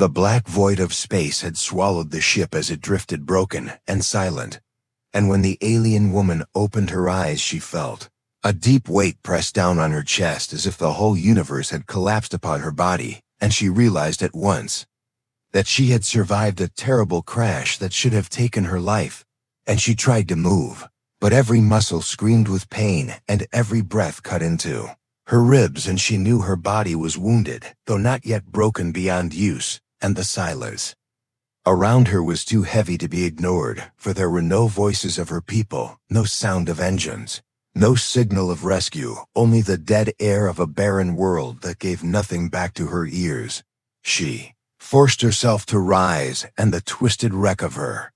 The black void of space had swallowed the ship as it drifted broken and silent. And when the alien woman opened her eyes, she felt a deep weight pressed down on her chest, as if the whole universe had collapsed upon her body, and she realized at once that she had survived a terrible crash that should have taken her life. And she tried to move, but every muscle screamed with pain and every breath cut into her ribs, and she knew her body was wounded, though not yet broken beyond use, and the silence around her was too heavy to be ignored, for there were no voices of her people, no sound of engines, no signal of rescue, only the dead air of a barren world that gave nothing back to her ears. She forced herself to rise, and the twisted wreck of her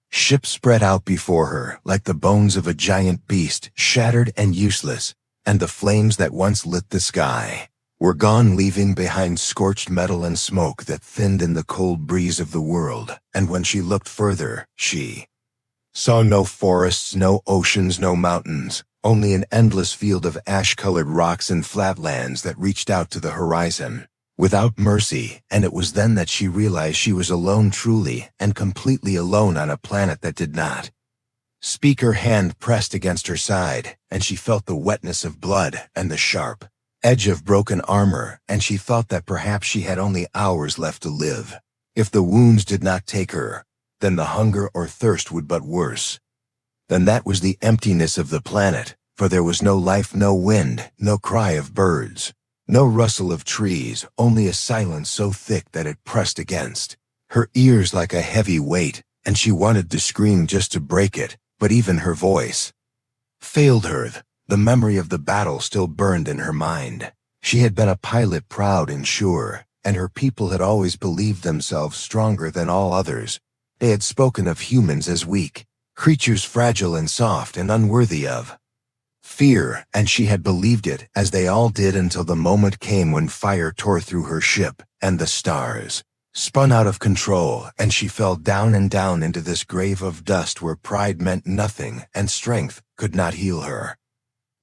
ship spread out before her like the bones of a giant beast, shattered and useless, and the flames that once lit the sky were gone, leaving behind scorched metal and smoke that thinned in the cold breeze of the world. And when she looked further, she saw no forests, no oceans, no mountains, only an endless field of ash-colored rocks and flatlands that reached out to the horizon without mercy. And it was then that she realized she was alone, truly and completely alone, on a planet that did not speak. Her hand pressed against her side, and she felt the wetness of blood and the sharp edge of broken armor, and she thought that perhaps she had only hours left to live. If the wounds did not take her, then the hunger or thirst would. But worse than that was the emptiness of the planet, for there was no life, no wind, no cry of birds, no rustle of trees, only a silence so thick that it pressed against her ears like a heavy weight, and she wanted to scream just to break it, but even her voice failed her. The memory of the battle still burned in her mind. She had been a pilot, proud and sure, and her people had always believed themselves stronger than all others. They had spoken of humans as weak creatures, fragile and soft and unworthy of fear, and she had believed it, as they all did, until the moment came when fire tore through her ship, and the stars spun out of control, and she fell down and down into this grave of dust where pride meant nothing and strength could not heal her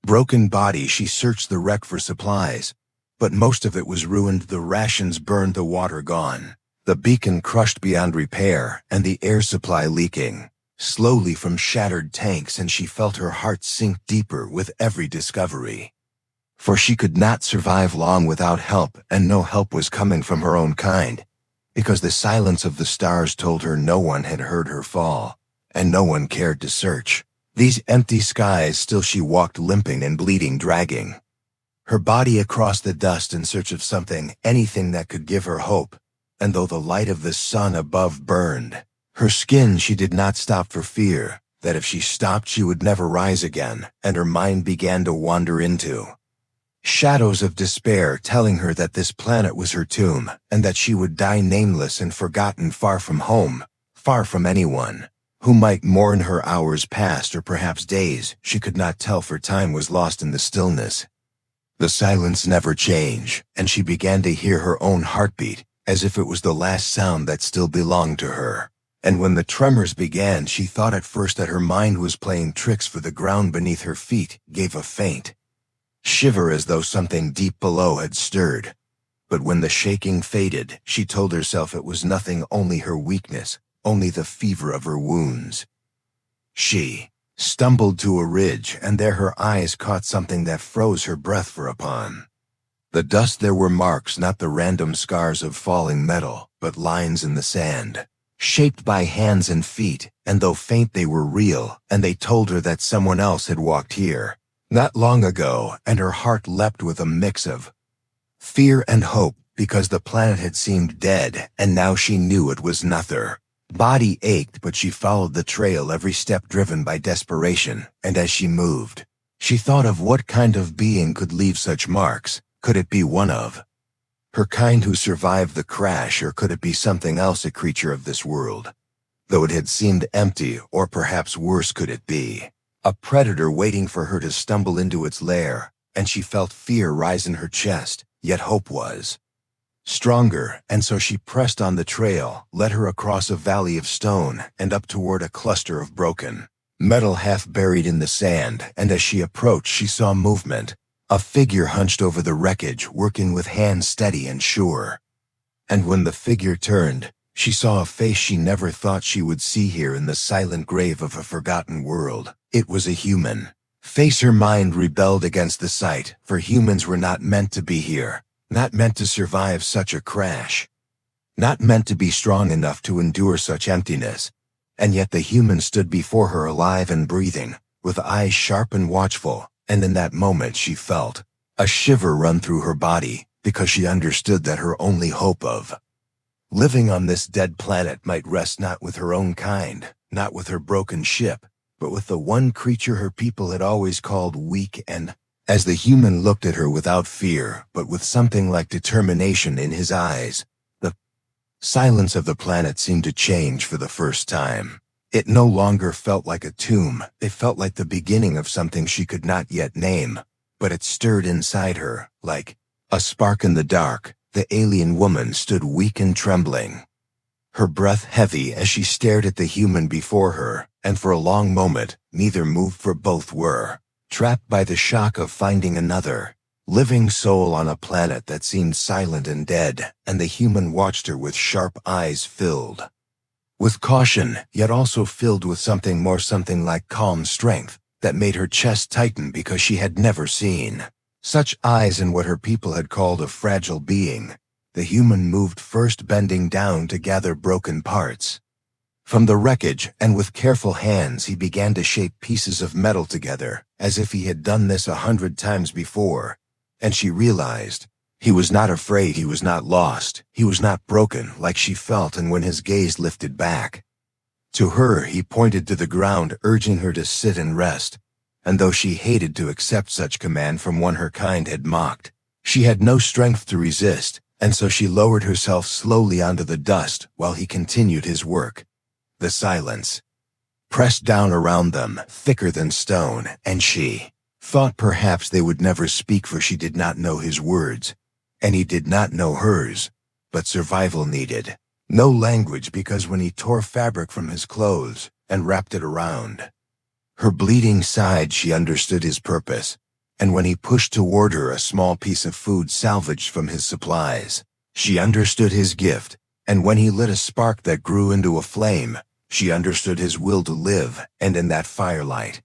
broken body. She searched the wreck for supplies, but most of it was ruined. The rations burned, the water gone, the beacon crushed beyond repair, and the air supply leaking slowly from shattered tanks. And she felt her heart sink deeper with every discovery, for she could not survive long without help, and no help was coming from her own kind, because the silence of the stars told her no one had heard her fall, and no one cared to search these empty skies. Still she walked, limping and bleeding, dragging her body across the dust in search of something, anything that could give her hope. And though the light of the sun above burned her skin, she did not stop, for fear that if she stopped she would never rise again. And her mind began to wander into shadows of despair, telling her that this planet was her tomb, and that she would die nameless and forgotten, far from home, far from anyone who might mourn her. Hours passed, or perhaps days, she could not tell, for time was lost in the stillness. The silence never changed, and she began to hear her own heartbeat, as if it was the last sound that still belonged to her. And when the tremors began, she thought at first that her mind was playing tricks, for the ground beneath her feet gave a faint shiver, as though something deep below had stirred. But when the shaking faded, she told herself it was nothing, only her weakness, only the fever of her wounds. She stumbled to a ridge, and there her eyes caught something that froze her breath, for upon the dust there were marks, not the random scars of falling metal, but lines in the sand, shaped by hands and feet, and though faint they were real, and they told her that someone else had walked here not long ago. And her heart leapt with a mix of fear and hope, because the planet had seemed dead, and now she knew it was not. Her body ached, but she followed the trail, every step driven by desperation. And as she moved, she thought of what kind of being could leave such marks. Could it be one of her kind who survived the crash, or could it be something else, a creature of this world, though it had seemed empty? Or perhaps worse, could it be a predator waiting for her to stumble into its lair? And she felt fear rise in her chest, yet hope was stronger, and so she pressed on. The trail led her across a valley of stone and up toward a cluster of broken metal half buried in the sand. And as she approached, she saw movement, a figure hunched over the wreckage, working with hands steady and sure. And when the figure turned, she saw a face she never thought she would see here in the silent grave of a forgotten world. It was a human face. Her mind rebelled against the sight, for humans were not meant to be here, not meant to survive such a crash, not meant to be strong enough to endure such emptiness. And yet the human stood before her alive and breathing, with eyes sharp and watchful, and in that moment she felt a shiver run through her body, because she understood that her only hope of living on this dead planet might rest not with her own kind, not with her broken ship, but with the one creature her people had always called weak. And as the human looked at her without fear, but with something like determination in his eyes, the silence of the planet seemed to change for the first time. It no longer felt like a tomb. It felt like the beginning of something she could not yet name, but it stirred inside her, like a spark in the dark. The alien woman stood weak and trembling, her breath heavy as she stared at the human before her, and for a long moment, neither moved, for both were trapped by the shock of finding another living soul on a planet that seemed silent and dead. And the human watched her with sharp eyes filled with caution, yet also filled with something more, something like calm strength, that made her chest tighten, because she had never seen such eyes in what her people had called a fragile being. The human moved first, bending down to gather broken parts from the wreckage, and with careful hands he began to shape pieces of metal together, as if he had done this 100 times before. And she realized he was not afraid, he was not lost, he was not broken like she felt. And when his gaze lifted back to her, he pointed to the ground, urging her to sit and rest. And though she hated to accept such command from one her kind had mocked, she had no strength to resist, and so she lowered herself slowly onto the dust while he continued his work. The silence pressed down around them, thicker than stone, and she thought perhaps they would never speak, for she did not know his words, and he did not know hers. But survival needed no language, because when he tore fabric from his clothes and wrapped it around her bleeding side, she understood his purpose. And when he pushed toward her a small piece of food salvaged from his supplies, she understood his gift. And when he lit a spark that grew into a flame, she understood his will to live. And in that firelight,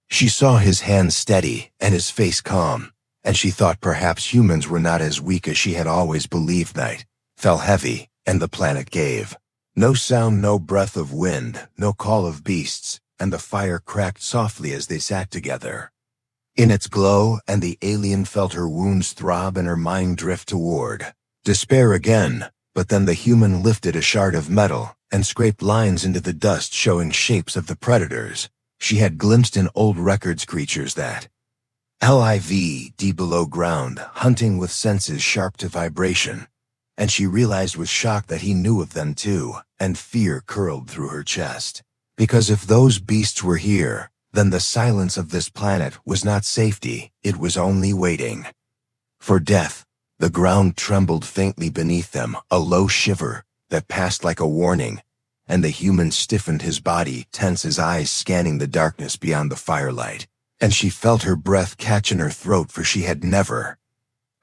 she saw his hands steady and his face calm, and she thought perhaps humans were not as weak as she had always believed. Night fell heavy, and the planet gave no sound, no breath of wind, no call of beasts, and the fire cracked softly as they sat together in its glow. And the alien felt her wounds throb and her mind drift toward despair again. But then the human lifted a shard of metal and scraped lines into the dust, showing shapes of the predators she had glimpsed in old records, creatures that lived below ground, hunting with senses sharp to vibration. And she realized with shock that he knew of them too, and fear curled through her chest. Because if those beasts were here, then the silence of this planet was not safety, it was only waiting for death. The ground trembled faintly beneath them, a low shiver that passed like a warning, and the human stiffened his body, tense, his eyes scanning the darkness beyond the firelight. And she felt her breath catch in her throat, for she had never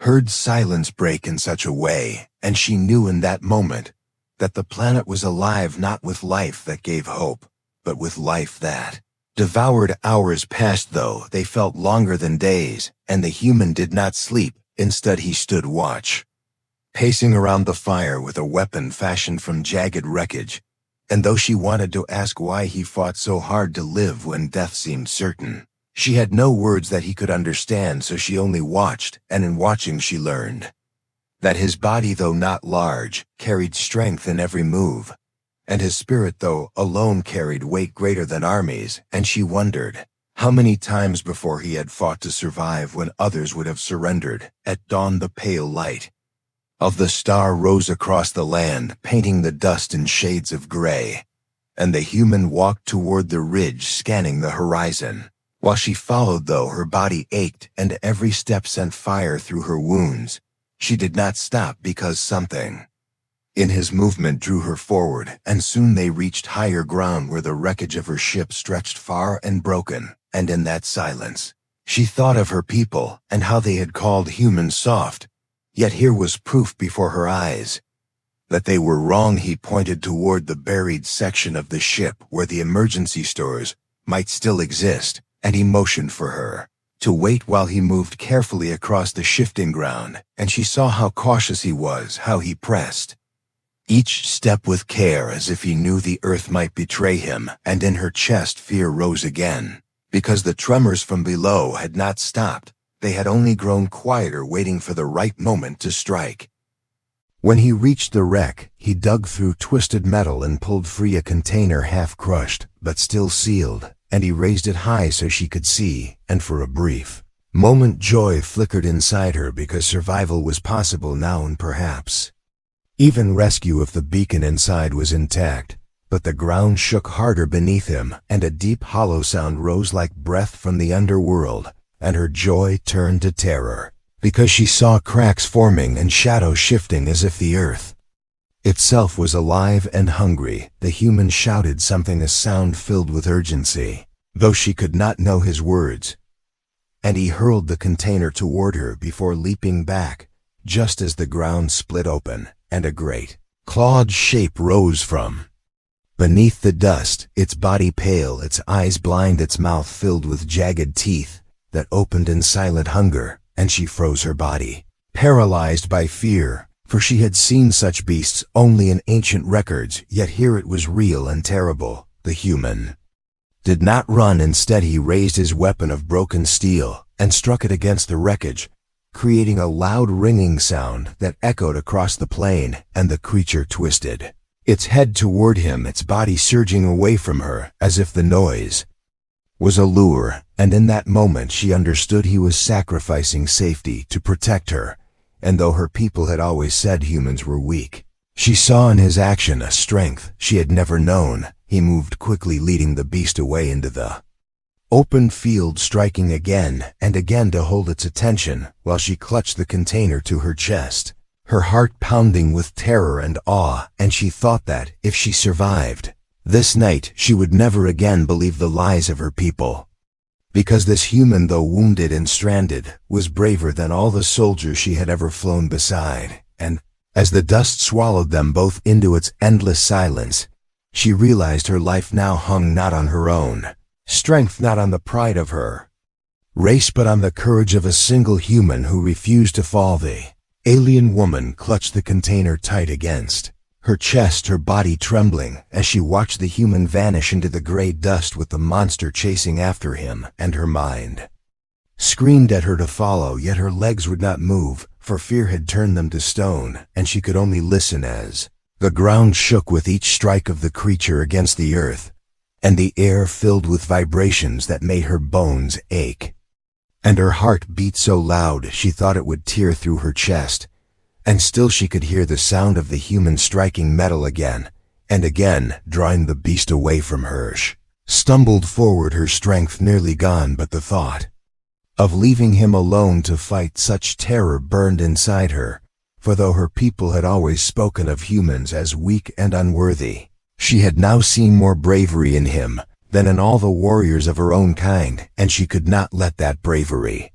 heard silence break in such a way. And she knew in that moment that the planet was alive, not with life that gave hope, but with life that devoured. Hours passed, though they felt longer than days, and the human did not sleep. Instead, he stood watch, pacing around the fire with a weapon fashioned from jagged wreckage. And though she wanted to ask why he fought so hard to live when death seemed certain, she had no words that he could understand, so she only watched. And in watching she learned that his body, though not large, carried strength in every move, and his spirit, though alone, carried weight greater than armies. And she wondered how many times before he had fought to survive when others would have surrendered. At dawn, the pale light of the star rose across the land, painting the dust in shades of gray, and the human walked toward the ridge, scanning the horizon. While she followed, though her body ached and every step sent fire through her wounds, she did not stop, because something in his movement drew her forward. And soon they reached higher ground, where the wreckage of her ship stretched far and broken. And in that silence, she thought of her people and how they had called humans soft. Yet here was proof before her eyes. that they were wrong. He pointed toward the buried section of the ship where the emergency stores might still exist, and he motioned for her to wait while he moved carefully across the shifting ground, and she saw how cautious he was, how he pressed each step with care as if he knew the earth might betray him, and in her chest fear rose again, because the tremors from below had not stopped. They had only grown quieter, waiting for the right moment to strike. When he reached the wreck, he dug through twisted metal and pulled free a container half crushed, but still sealed, and he raised it high so she could see, and for a brief moment joy flickered inside her because survival was possible now and perhaps even rescue if the beacon inside was intact. But the ground shook harder beneath him, and a deep hollow sound rose like breath from the underworld, and her joy turned to terror, because she saw cracks forming and shadows shifting as if the earth itself was alive and hungry. The human shouted something, a sound filled with urgency, though she could not know his words, and he hurled the container toward her before leaping back, just as the ground split open, and a great, clawed shape rose from beneath the dust, its body pale, its eyes blind, its mouth filled with jagged teeth that opened in silent hunger, and she froze, her body paralyzed by fear, for she had seen such beasts only in ancient records, yet here it was real and terrible. The human did not run. Instead, he raised his weapon of broken steel and struck it against the wreckage, creating a loud ringing sound that echoed across the plain, and the creature twisted its head toward him, its body surging away from her as if the noise was a lure, and in that moment she understood he was sacrificing safety to protect her, and though her people had always said humans were weak, she saw in his action a strength she had never known. He moved quickly, leading the beast away into the open field, striking again and again to hold its attention while she clutched the container to her chest, her heart pounding with terror and awe, and she thought that, if she survived this night, she would never again believe the lies of her people. Because this human, though wounded and stranded, was braver than all the soldiers she had ever flown beside, and, as the dust swallowed them both into its endless silence, she realized her life now hung not on her own strength, not on the pride of her race, but on the courage of a single human who refused to fall. The alien woman clutched the container tight against her chest, her body trembling as she watched the human vanish into the gray dust with the monster chasing after him, and her mind screamed at her to follow, yet her legs would not move, for fear had turned them to stone, and she could only listen as the ground shook with each strike of the creature against the earth, and the air filled with vibrations that made her bones ache, and her heart beat so loud she thought it would tear through her chest. And still she could hear the sound of the human striking metal again and again, drawing the beast away from her. She stumbled forward, her strength nearly gone, but the thought of leaving him alone to fight such terror burned inside her, for though her people had always spoken of humans as weak and unworthy, she had now seen more bravery in him than in all the warriors of her own kind, and she could not let that bravery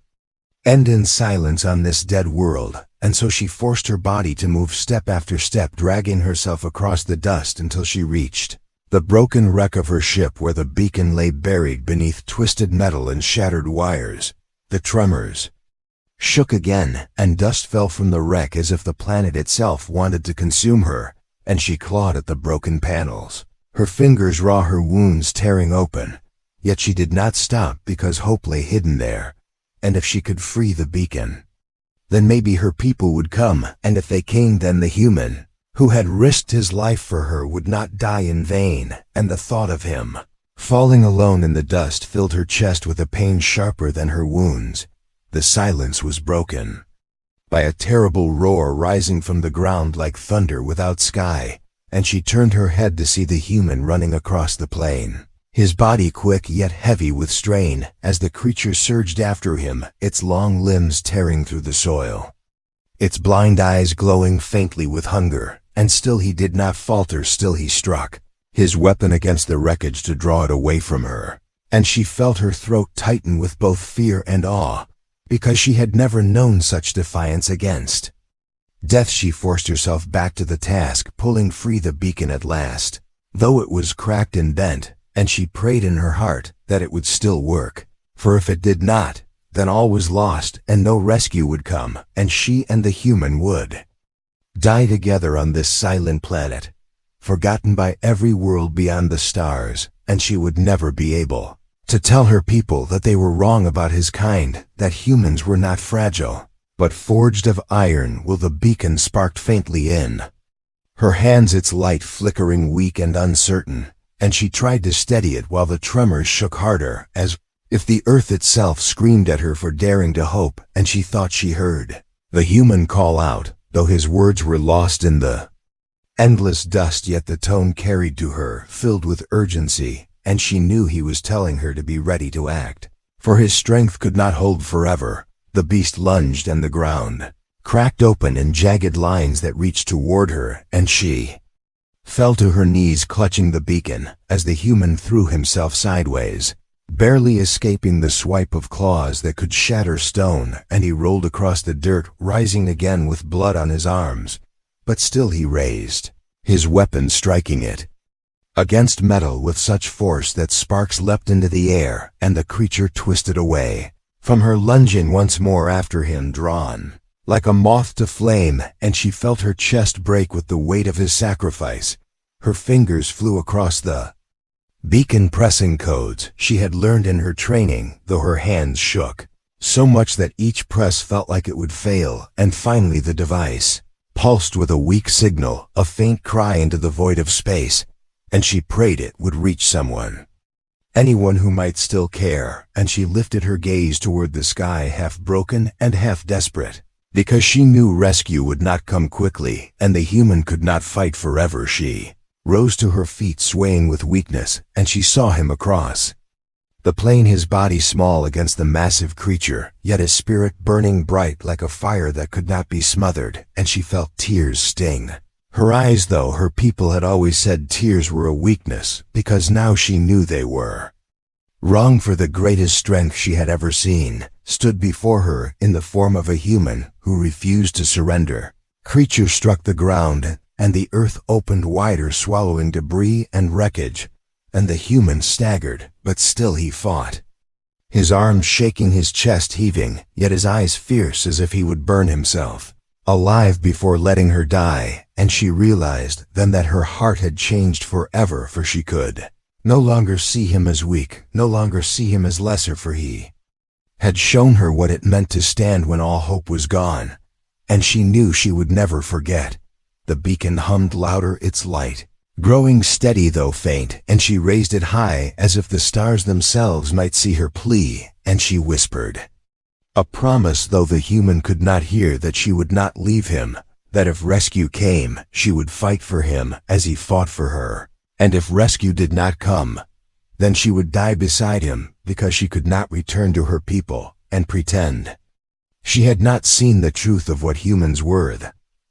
end in silence on this dead world. And so she forced her body to move step after step, dragging herself across the dust until she reached the broken wreck of her ship, where the beacon lay buried beneath twisted metal and shattered wires. The tremors shook again, and dust fell from the wreck as if the planet itself wanted to consume her, and she clawed at the broken panels, her fingers raw, her wounds tearing open. Yet she did not stop, because hope lay hidden there, and if she could free the beacon, then maybe her people would come, and if they came, then the human who had risked his life for her would not die in vain, and the thought of him falling alone in the dust filled her chest with a pain sharper than her wounds. The silence was broken by a terrible roar rising from the ground like thunder without sky, and she turned her head to see the human running across the plain, his body quick yet heavy with strain, as the creature surged after him, its long limbs tearing through the soil, its blind eyes glowing faintly with hunger. And still he did not falter, still he struck his weapon against the wreckage to draw it away from her, and she felt her throat tighten with both fear and awe, because she had never known such defiance against Death, she forced herself back to the task, pulling free the beacon at last, though it was cracked and bent, and she prayed in her heart that it would still work. For if it did not, then all was lost, and no rescue would come, and she and the human would die together on this silent planet, forgotten by every world beyond the stars, and she would never be able to tell her people that they were wrong about his kind, that humans were not fragile, but forged of iron. Will the beacon sparked faintly in her hands, its light flickering weak and uncertain, and she tried to steady it while the tremors shook harder, as if the earth itself screamed at her for daring to hope, and she thought she heard the human call out, though his words were lost in the endless dust, yet the tone carried to her, filled with urgency, and she knew he was telling her to be ready to act, for his strength could not hold forever. The beast lunged, and the ground cracked open in jagged lines that reached toward her, and she fell to her knees, clutching the beacon, as the human threw himself sideways, barely escaping the swipe of claws that could shatter stone, and he rolled across the dirt, rising again with blood on his arms. But still he raised his weapon, striking it against metal with such force that sparks leapt into the air, and the creature twisted away from her, lunging once more after him, drawn like a moth to flame, and she felt her chest break with the weight of his sacrifice. Her fingers flew across the beacon, pressing codes she had learned in her training, though her hands shook so much that each press felt like it would fail, and finally the device pulsed with a weak signal, a faint cry into the void of space, and she prayed it would reach someone, anyone who might still care, and she lifted her gaze toward the sky, half broken and half desperate, because she knew rescue would not come quickly, and the human could not fight forever. She rose to her feet, swaying with weakness, and she saw him across the plain, his body small against the massive creature, yet his spirit burning bright like a fire that could not be smothered, and she felt tears sting her eyes, though her people had always said tears were a weakness, because now she knew they were wrong, for the greatest strength she had ever seen stood before her in the form of a human who refused to surrender. Creature struck the ground, and the earth opened wider, swallowing debris and wreckage, and the human staggered, but still he fought, his arms shaking, his chest heaving, yet his eyes fierce as if he would burn himself alive before letting her die. And she realized then that her heart had changed forever, for she could no longer see him as weak, no longer see him as lesser, for he had shown her what it meant to stand when all hope was gone, and she knew she would never forget. The beacon hummed louder, its light growing steady though faint, and she raised it high as if the stars themselves might see her plea, and she whispered a promise, though the human could not hear, that she would not leave him, that if rescue came, she would fight for him as he fought for her, and if rescue did not come, then she would die beside him, because she could not return to her people and pretend she had not seen the truth of what humans were.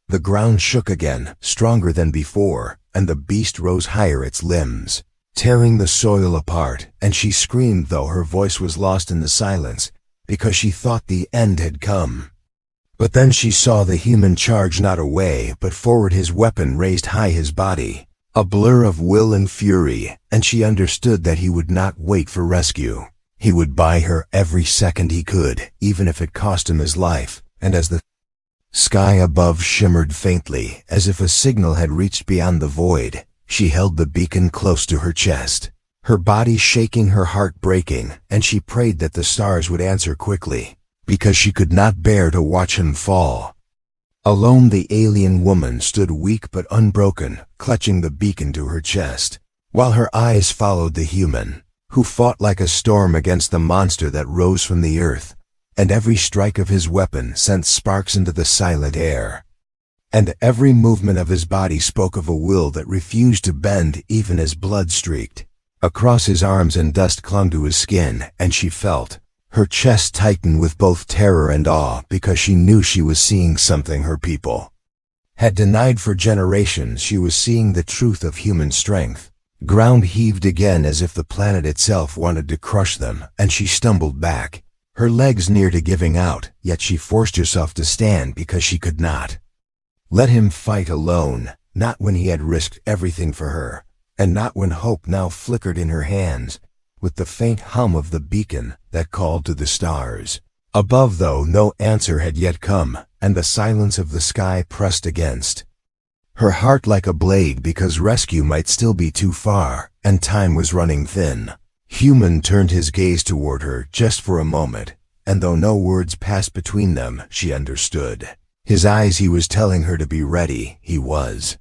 The ground shook again, stronger than before, and the beast rose higher, its limbs tearing the soil apart, and she screamed, though her voice was lost in the silence, because she thought the end had come. But then she saw the human charge not away, but forward, his weapon raised high, his body a blur of will and fury, and she understood that he would not wait for rescue. He would buy her every second he could, even if it cost him his life. And as the sky above shimmered faintly, as if a signal had reached beyond the void, she held the beacon close to her chest, her body shaking, her heart breaking, and she prayed that the stars would answer quickly, because she could not bear to watch him fall. Alone, the alien woman stood weak but unbroken, clutching the beacon to her chest, while her eyes followed the human, who fought like a storm against the monster that rose from the earth, and every strike of his weapon sent sparks into the silent air, and every movement of his body spoke of a will that refused to bend even as blood streaked across his arms and dust clung to his skin, and she felt her chest tighten with both terror and awe, because she knew she was seeing something her people had denied for generations. She was seeing the truth of human strength. Ground heaved again as if the planet itself wanted to crush them, and she stumbled back, her legs near to giving out, yet she forced herself to stand because she could not Let him fight alone, not when he had risked everything for her, and not when hope now flickered in her hands, with the faint hum of the beacon that called to the stars. Above, though, no answer had yet come, and the silence of the sky pressed against her heart like a blade, because rescue might still be too far, and time was running thin. Human turned his gaze toward her just for a moment, and though no words passed between them, she understood. His eyes, he was telling her to be ready. He was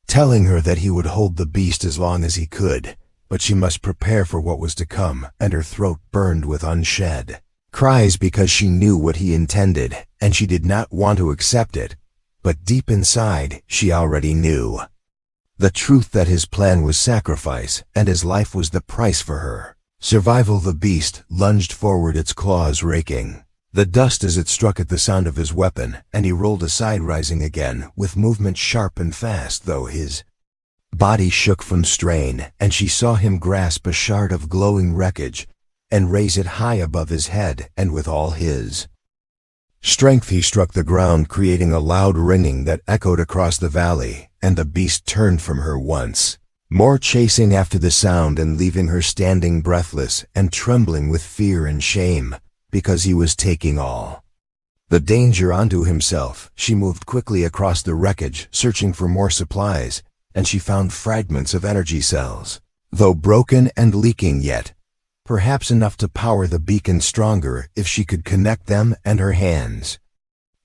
telling her that he would hold the beast as long as he could, but she must prepare for what was to come, and her throat burned with unshed cries because she knew what he intended, and she did not want to accept it, but deep inside she already knew the truth that his plan was sacrifice, and his life was the price for her survival. The beast lunged forward, its claws raking the dust as it struck at the sound of his weapon, and he rolled aside, rising again, with movement sharp and fast, though his body shook from strain, and she saw him grasp a shard of glowing wreckage and raise it high above his head, and with all his strength he struck the ground, creating a loud ringing that echoed across the valley, and the beast turned from her once more, chasing after the sound and leaving her standing breathless and trembling with fear and shame, because he was taking all the danger onto himself. She moved quickly across the wreckage, searching for more supplies, and she found fragments of energy cells, though broken and leaking yet, perhaps enough to power the beacon stronger if she could connect them, and her hands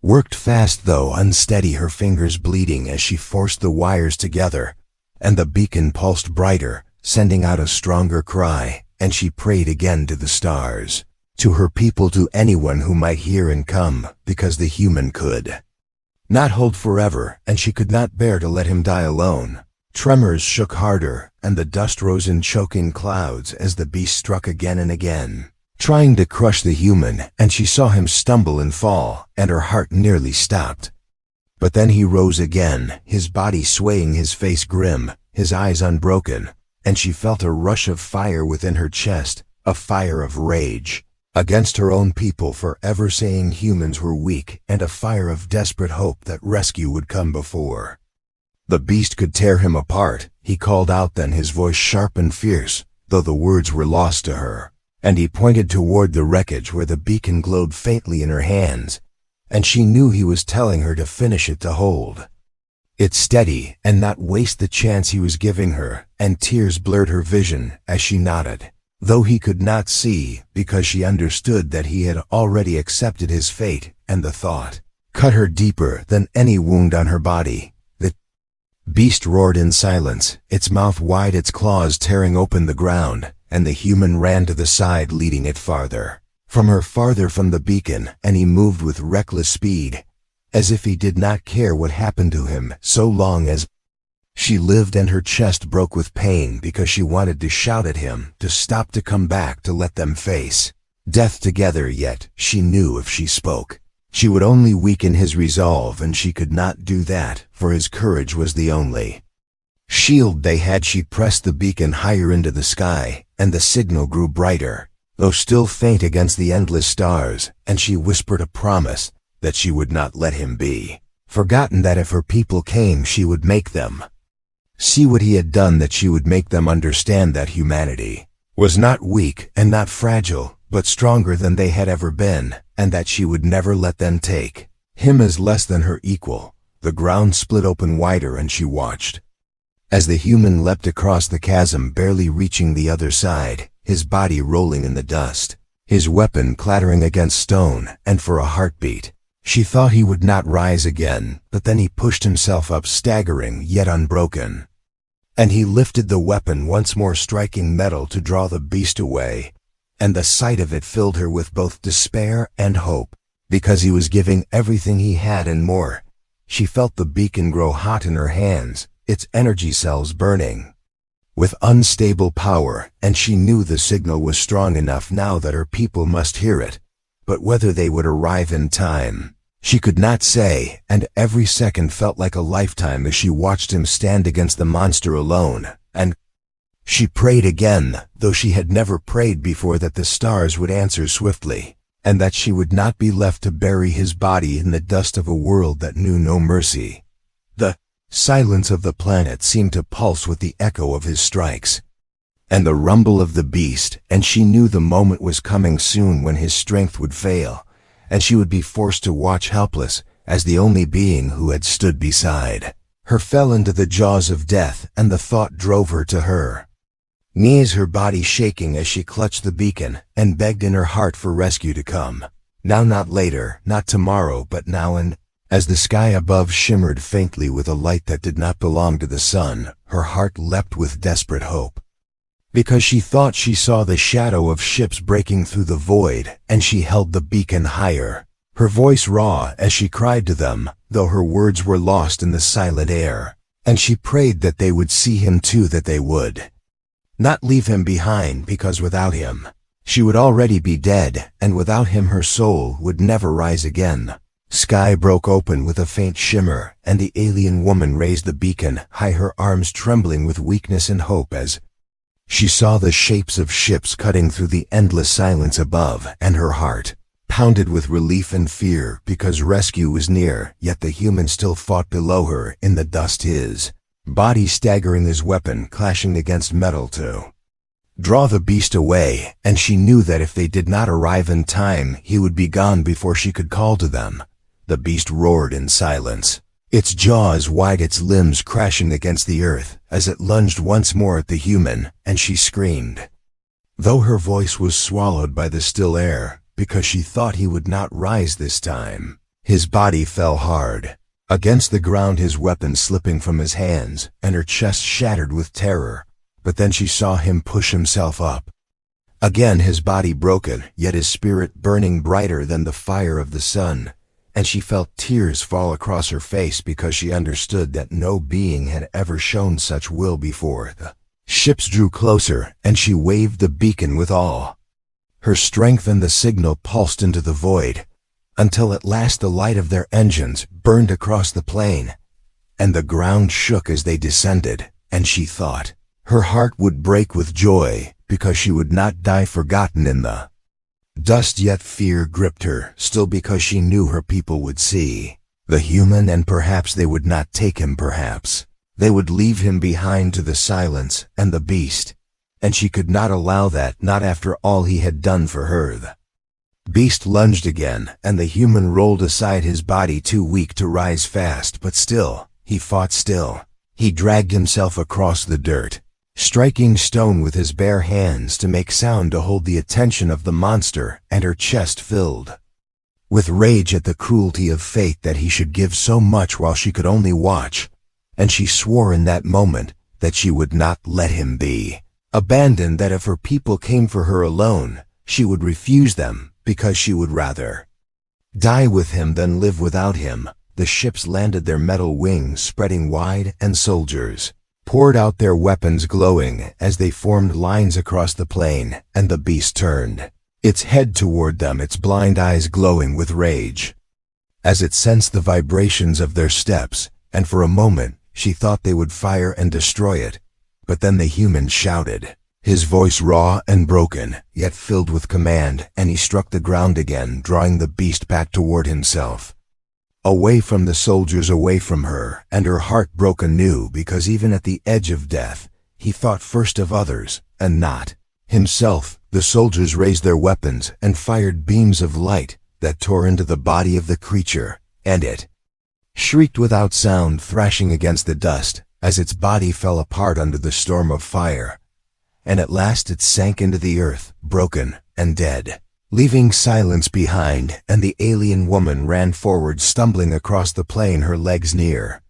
worked fast, though unsteady, her fingers bleeding as she forced the wires together, and the beacon pulsed brighter, sending out a stronger cry, and she prayed again to the stars, to her people, to anyone who might hear and come, because the human could not hold forever, and she could not bear to let him die alone. Tremors shook harder, and the dust rose in choking clouds as the beast struck again and again, trying to crush the human, and she saw him stumble and fall, and her heart nearly stopped. But then he rose again, his body swaying, his face grim, his eyes unbroken, and she felt a rush of fire within her chest, a fire of rage against her own people for ever saying humans were weak, and a fire of desperate hope that rescue would come before the beast could tear him apart. He called out then, his voice sharp and fierce, though the words were lost to her, and he pointed toward the wreckage where the beacon glowed faintly in her hands, and she knew he was telling her to finish it, to hold it steady and not waste the chance he was giving her, and tears blurred her vision as she nodded, though he could not see, because she understood that he had already accepted his fate, and the thought cut her deeper than any wound on her body. The beast roared in silence, its mouth wide, its claws tearing open the ground, and the human ran to the side, leading it farther from her, farther from the beacon, and he moved with reckless speed, as if he did not care what happened to him, so long as she lived, and her chest broke with pain because she wanted to shout at him to stop, to come back, to let them face death together. Yet she knew if she spoke, she would only weaken his resolve, and she could not do that, for his courage was the only shield they had. She pressed the beacon higher into the sky, and the signal grew brighter, though still faint against the endless stars, and she whispered a promise that she would not let him be forgotten, that if her people came she would make them see what he had done, that she would make them understand that humanity was not weak and not fragile, but stronger than they had ever been, and that she would never let them take him as less than her equal. The ground split open wider, and she watched as the human leapt across the chasm, barely reaching the other side, his body rolling in the dust, his weapon clattering against stone, and for a heartbeat she thought he would not rise again. But then he pushed himself up, staggering yet unbroken, and he lifted the weapon once more, striking metal to draw the beast away, and the sight of it filled her with both despair and hope, because he was giving everything he had and more. She felt the beacon grow hot in her hands, its energy cells burning with unstable power, and she knew the signal was strong enough now that her people must hear it, but whether they would arrive in time she could not say, and every second felt like a lifetime as she watched him stand against the monster alone. And she prayed again, though she had never prayed before, that the stars would answer swiftly, and that she would not be left to bury his body in the dust of a world that knew no mercy. Silence of the planet seemed to pulse with the echo of his strikes, and the rumble of the beast, and she knew the moment was coming soon when his strength would fail, and she would be forced to watch helpless as the only being who had stood beside her fell into the jaws of death, and the thought drove her to her knees, her body shaking as she clutched the beacon and begged in her heart for rescue to come. Now, not later, not tomorrow, but now. And as the sky above shimmered faintly with a light that did not belong to the sun, her heart leapt with desperate hope, because she thought she saw the shadow of ships breaking through the void, and she held the beacon higher, her voice raw as she cried to them, though her words were lost in the silent air. And she prayed that they would see him too, that they would not leave him behind, because without him she would already be dead, and without him her soul would never rise again. Sky broke open with a faint shimmer, and the alien woman raised the beacon high, her arms trembling with weakness and hope as she saw the shapes of ships cutting through the endless silence above, and her heart pounded with relief and fear, because rescue was near. Yet the human still fought below her in the dust, his body staggering, his weapon clashing against metal to draw the beast away, and she knew that if they did not arrive in time, he would be gone before she could call to them. The beast roared in silence, its jaws wide, its limbs crashing against the earth as it lunged once more at the human, and she screamed, though her voice was swallowed by the still air, because she thought he would not rise this time. His body fell hard against the ground, his weapon slipping from his hands, and her chest shattered with terror. But then she saw him push himself up again, his body broken, yet his spirit burning brighter than the fire of the sun, and she felt tears fall across her face, because she understood that no being had ever shown such will before. The ships drew closer, and she waved the beacon with all her strength, and the signal pulsed into the void, until at last the light of their engines burned across the plain, and the ground shook as they descended, and she thought her heart would break with joy, because she would not die forgotten in the dust. Yet fear gripped her still, because she knew her people would see the human, and perhaps they would not take him, perhaps they would leave him behind to the silence and the beast, and she could not allow that, not after all he had done for her. The beast lunged again, and the human rolled aside, his body too weak to rise fast, but still he fought. Still he dragged himself across the dirt, striking stone with his bare hands to make sound to hold the attention of the monster, and her chest filled with rage at the cruelty of fate that he should give so much while she could only watch, and she swore in that moment that she would not let him be abandoned, that if her people came for her alone, she would refuse them, because she would rather die with him than live without him. The ships landed, their metal wings spreading wide, and soldiers poured out their weapons glowing as they formed lines across the plain, and the beast turned its head toward them, its blind eyes glowing with rage as it sensed the vibrations of their steps, and for a moment she thought they would fire and destroy it. But then the human shouted, his voice raw and broken, yet filled with command, and he struck the ground again, drawing the beast back toward himself, away from the soldiers, away from her, and her heart broke anew, because even at the edge of death, he thought first of others, and not himself. The soldiers raised their weapons and fired beams of light that tore into the body of the creature, and it shrieked without sound, thrashing against the dust as its body fell apart under the storm of fire, and at last it sank into the earth, broken and dead, leaving silence behind. And the alien woman ran forward, stumbling across the plain, her legs near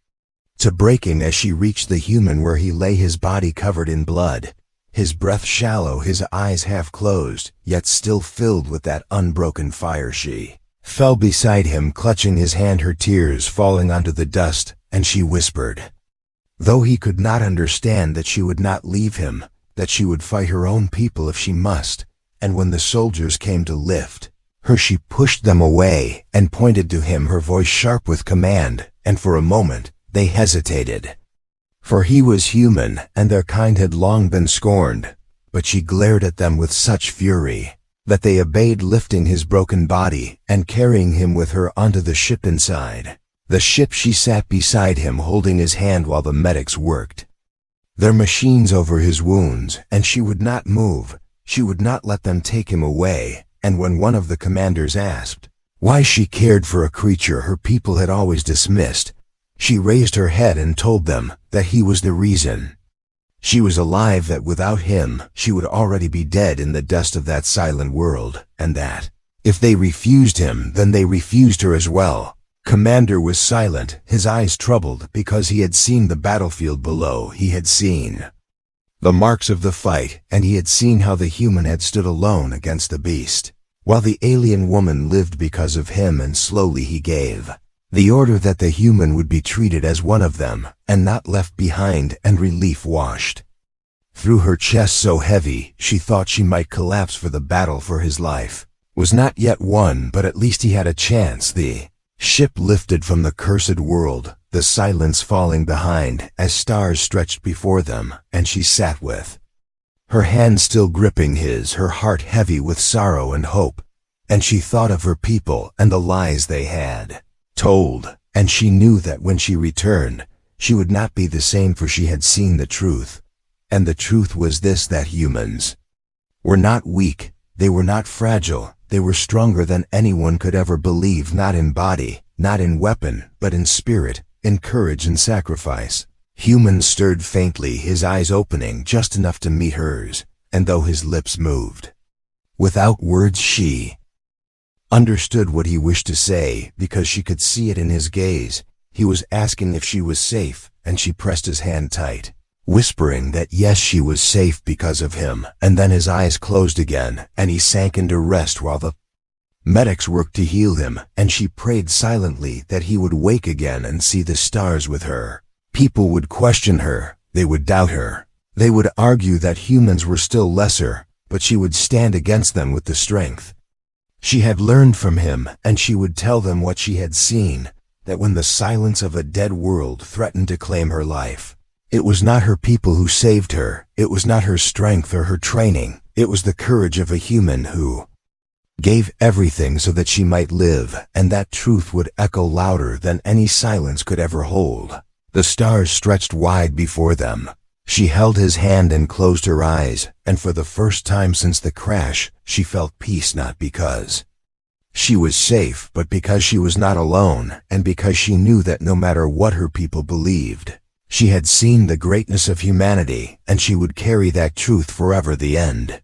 to breaking as she reached the human, where he lay, his body covered in blood, his breath shallow, his eyes half closed, yet still filled with that unbroken fire. She fell beside him, clutching his hand, her tears falling onto the dust, and she whispered, though he could not understand, that she would not leave him, that she would fight her own people if she must. And when the soldiers came to lift her, she pushed them away and pointed to him, her voice sharp with command, and for a moment they hesitated, for he was human, and their kind had long been scorned. But she glared at them with such fury that they obeyed, lifting his broken body and carrying him with her onto the ship inside. The ship, she sat beside him, holding his hand while the medics worked their machines over his wounds, and she would not move. She would not let them take him away. And when one of the commanders asked why she cared for a creature her people had always dismissed, she raised her head and told them that he was the reason. She was alive, that without him, she would already be dead in the dust of that silent world, and that if they refused him, then they refused her as well. Commander was silent, his eyes troubled, because he had seen the battlefield below. He had seen the marks of the fight, and he had seen how the human had stood alone against the beast, while the alien woman lived because of him. And slowly he gave the order that the human would be treated as one of them, and not left behind, and relief washed through her chest, so heavy she thought she might collapse, for the battle for his life was not yet won, but at least he had a chance. The ship lifted from the cursed world, the silence falling behind as stars stretched before them, and she sat with her hand still gripping his, her heart heavy with sorrow and hope. And she thought of her people and the lies they had told, and she knew that when she returned, she would not be the same, for she had seen the truth. And the truth was this, that humans were not weak, they were not fragile, they were stronger than anyone could ever believe, not in body, not in weapon, but in spirit, in courage and sacrifice. Human stirred faintly, his eyes opening just enough to meet hers, and though his lips moved without words, she understood what he wished to say, because she could see it in his gaze. He was asking if she was safe, and she pressed his hand tight, whispering that yes, she was safe because of him. And then his eyes closed again, and he sank into rest while the medics worked to heal him, and she prayed silently that he would wake again and see the stars with her. People would question her, they would doubt her, they would argue that humans were still lesser, but she would stand against them with the strength she had learned from him, and she would tell them what she had seen, that when the silence of a dead world threatened to claim her life, it was not her people who saved her, it was not her strength or her training, it was the courage of a human who gave everything so that she might live, and that truth would echo louder than any silence could ever hold. The stars stretched wide before them. She held his hand and closed her eyes, and for the first time since the crash, she felt peace, not because she was safe, but because she was not alone, and because she knew that no matter what her people believed, she had seen the greatness of humanity, and she would carry that truth forever. The end.